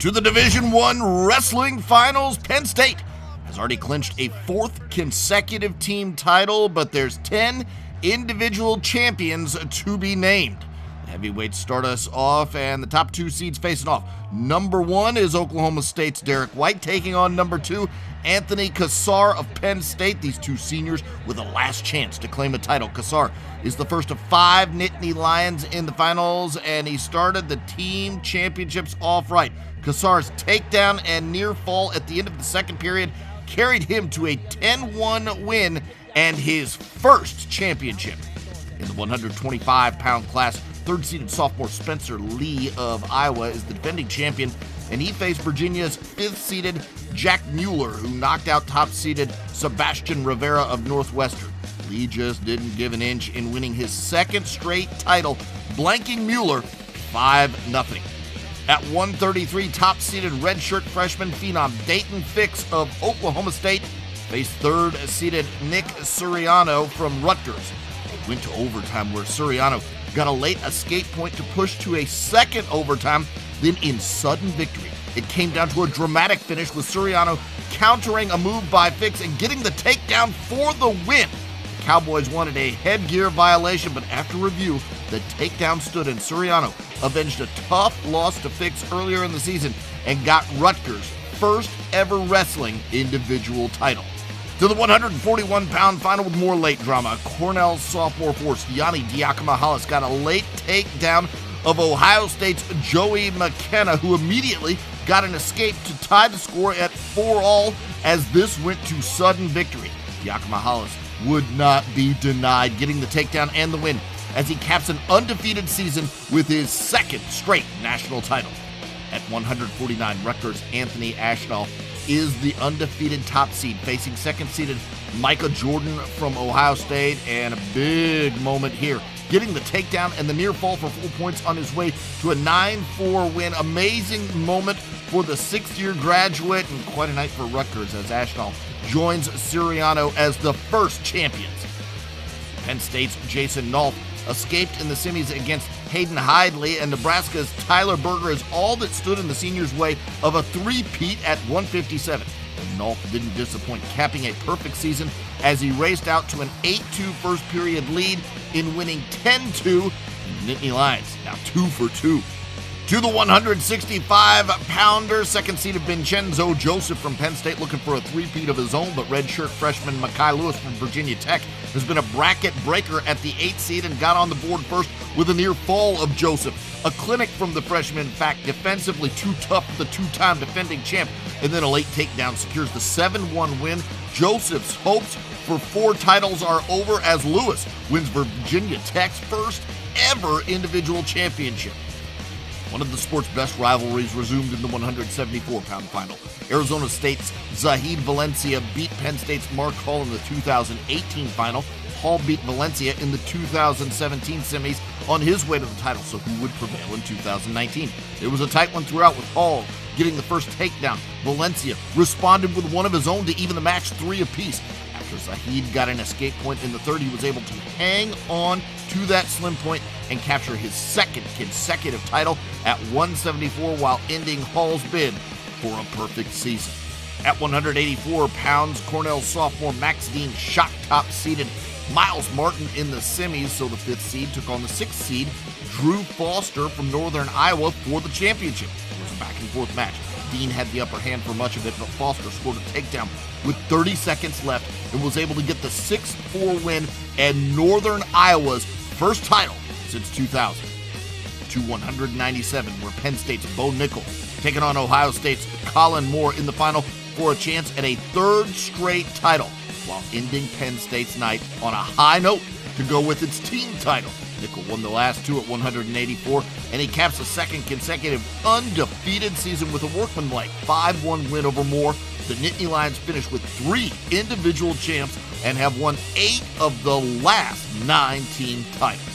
To the Division I Wrestling Finals, Penn State has already clinched a fourth consecutive team title, but there's 10 individual champions to be named. The heavyweights start us off, and the top two seeds facing off. Number 1 is Oklahoma State's Derek White, taking on number 2, Anthony Kassar of Penn State. These two seniors with a last chance to claim a title. Kassar is the first of 5 Nittany Lions in the finals, and he started the team championships off right. Kassar's takedown and near fall at the end of the second period carried him to a 10-1 win and his first championship. In the 125-pound class, third-seeded sophomore Spencer Lee of Iowa is the defending champion, and he faced Virginia's fifth-seeded Jack Mueller, who knocked out top-seeded Sebastian Rivera of Northwestern. Lee just didn't give an inch in winning his second straight title, blanking Mueller 5-0. At 133, top-seeded redshirt freshman phenom Dayton Fix of Oklahoma State faced third-seeded Nick Siriano from Rutgers. It went to overtime where Siriano got a late escape point to push to a second overtime, then in sudden victory. It came down to a dramatic finish with Siriano countering a move by Fix and getting the takedown for the win. The Cowboys wanted a headgear violation, but after review, the takedown stood and Siriano avenged a tough loss to Fix earlier in the season and got Rutgers' first ever wrestling individual title. To the 141-pound final with more late drama, Cornell's sophomore force Yanni Diakomahalis got a late takedown of Ohio State's Joey McKenna, who immediately got an escape to tie the score at 4-all as this went to sudden victory. Diakomahalis would not be denied, getting the takedown and the win as he caps an undefeated season with his second straight national title. At 149, Rutgers' Anthony Ashenoff is the undefeated top seed, facing second-seeded Micah Jordan from Ohio State, and a big moment here, getting the takedown and the near fall for 4 points on his way to a 9-4 win. Amazing moment for the sixth-year graduate, and quite a night for Rutgers as Ashenoff joins Siriano as the first champions. Penn State's Jason Nolf escaped in the semis against Hayden Hidley, and Nebraska's Tyler Berger is all that stood in the seniors' way of a three-peat at 157. And Nolf didn't disappoint, capping a perfect season as he raced out to an 8-2 first-period lead in winning 10-2. The Nittany Lions now 2 for 2. To the 165-pounder, second-seeded Vincenzo Joseph from Penn State looking for a three-peat of his own, but redshirt freshman Mekhi Lewis from Virginia Tech has been a bracket breaker at the 8th seed and got on the board first with a near fall of Joseph. A clinic from the freshman, in fact, defensively too tough for the two-time defending champ, and then a late takedown secures the 7-1 win. Joseph's hopes for 4 titles are over as Lewis wins Virginia Tech's first ever individual championship. One of the sport's best rivalries resumed in the 174-pound final. Arizona State's Zahid Valencia beat Penn State's Mark Hall in the 2018 final. Hall beat Valencia in the 2017 semis on his way to the title, so who would prevail in 2019? It was a tight one throughout with Hall getting the first takedown. Valencia responded with one of his own to even the match 3 apiece. After Zahid got an escape point in the third, he was able to hang on to that slim point and capture his second consecutive title at 174 while ending Hall's bid for a perfect season. At 184 pounds, Cornell's sophomore Max Dean shot top-seeded Miles Martin in the semis, so the 5th seed took on the 6th seed Drew Foster from Northern Iowa for the championship. It was a back-and-forth match. Dean had the upper hand for much of it, but Foster scored a takedown with 30 seconds left and was able to get the 6-4 win and Northern Iowa's first title since 2000. To 197, where Penn State's Beau Nickel taking on Ohio State's Colin Moore in the final for a chance at a 3rd straight title, while ending Penn State's night on a high note to go with its team title. Nickel won the last 2 at 184, and he caps a second consecutive undefeated season with a workmanlike 5-1 win over Moore. The Nittany Lions finished with 3 individual champs and have won 8 of the last 9 team titles.